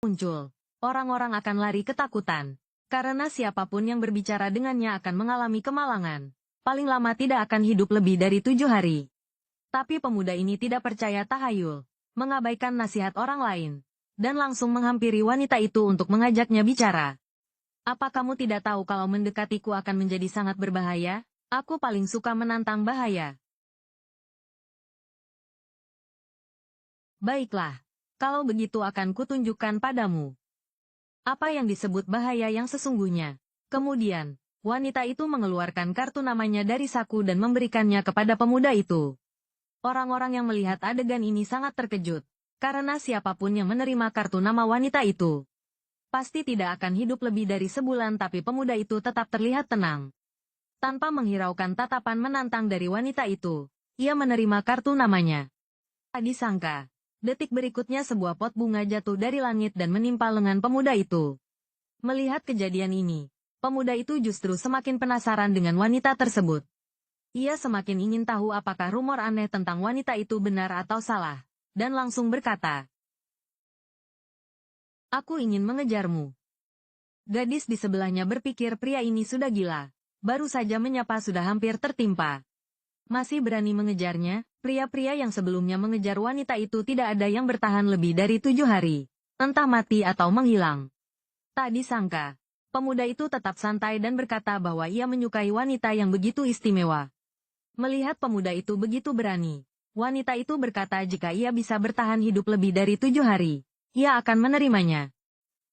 muncul, orang-orang akan lari ketakutan. Karena siapapun yang berbicara dengannya akan mengalami kemalangan. Paling lama tidak akan hidup lebih dari 7 hari. Tapi pemuda ini tidak percaya tahayul, mengabaikan nasihat orang lain, dan langsung menghampiri wanita itu untuk mengajaknya bicara. Apa kamu tidak tahu kalau mendekatiku akan menjadi sangat berbahaya? Aku paling suka menantang bahaya. Baiklah, kalau begitu akan kutunjukkan padamu apa yang disebut bahaya yang sesungguhnya. Kemudian, wanita itu mengeluarkan kartu namanya dari saku dan memberikannya kepada pemuda itu. Orang-orang yang melihat adegan ini sangat terkejut, karena siapapun yang menerima kartu nama wanita itu pasti tidak akan hidup lebih dari sebulan, tapi pemuda itu tetap terlihat tenang. Tanpa menghiraukan tatapan menantang dari wanita itu, ia menerima kartu namanya. Tak disangka, detik berikutnya sebuah pot bunga jatuh dari langit dan menimpa lengan pemuda itu. Melihat kejadian ini, pemuda itu justru semakin penasaran dengan wanita tersebut. Ia semakin ingin tahu apakah rumor aneh tentang wanita itu benar atau salah, dan langsung berkata, "Aku ingin mengejarmu." Gadis di sebelahnya berpikir pria ini sudah gila. Baru saja menyapa sudah hampir tertimpa. Masih berani mengejarnya? Pria-pria yang sebelumnya mengejar wanita itu tidak ada yang bertahan lebih dari 7 hari. Entah mati atau menghilang. Tak disangka, pemuda itu tetap santai dan berkata bahwa ia menyukai wanita yang begitu istimewa. Melihat pemuda itu begitu berani, wanita itu berkata jika ia bisa bertahan hidup lebih dari 7 hari, ia akan menerimanya.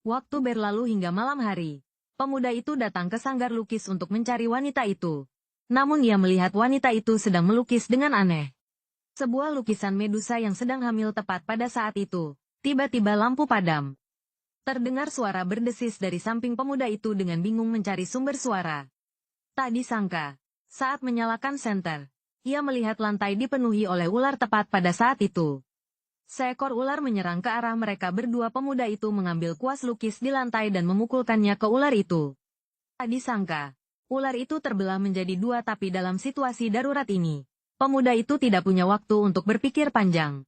Waktu berlalu hingga malam hari. Pemuda itu datang ke sanggar lukis untuk mencari wanita itu. Namun ia melihat wanita itu sedang melukis dengan aneh. Sebuah lukisan Medusa yang sedang hamil tepat pada saat itu. Tiba-tiba lampu padam. Terdengar suara berdesis dari samping pemuda itu dengan bingung mencari sumber suara. Tak disangka, saat menyalakan senter, ia melihat lantai dipenuhi oleh ular tepat pada saat itu. Seekor ular menyerang ke arah mereka berdua. Pemuda itu mengambil kuas lukis di lantai dan memukulkannya ke ular itu. Tak disangka, ular itu terbelah menjadi dua, tapi dalam situasi darurat ini, pemuda itu tidak punya waktu untuk berpikir panjang.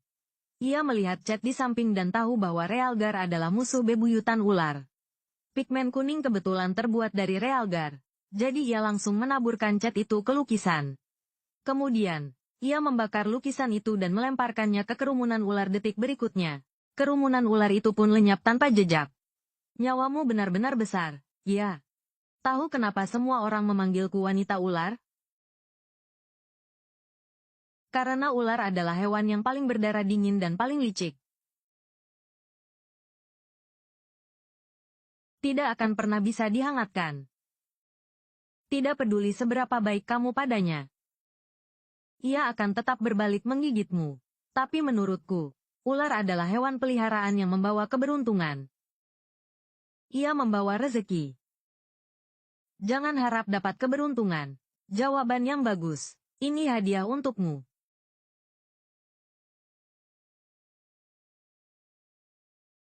Ia melihat cat di samping dan tahu bahwa Realgar adalah musuh bebuyutan ular. Pigmen kuning kebetulan terbuat dari Realgar, jadi ia langsung menaburkan cat itu ke lukisan. Kemudian, ia membakar lukisan itu dan melemparkannya ke kerumunan ular. Detik berikutnya, kerumunan ular itu pun lenyap tanpa jejak. Nyawamu benar-benar besar, ya. Tahu kenapa semua orang memanggilku wanita ular? Karena ular adalah hewan yang paling berdarah dingin dan paling licik. Tidak akan pernah bisa dihangatkan. Tidak peduli seberapa baik kamu padanya. Ia akan tetap berbalik menggigitmu. Tapi menurutku, ular adalah hewan peliharaan yang membawa keberuntungan. Ia membawa rezeki. Jangan harap dapat keberuntungan. Jawaban yang bagus. Ini hadiah untukmu.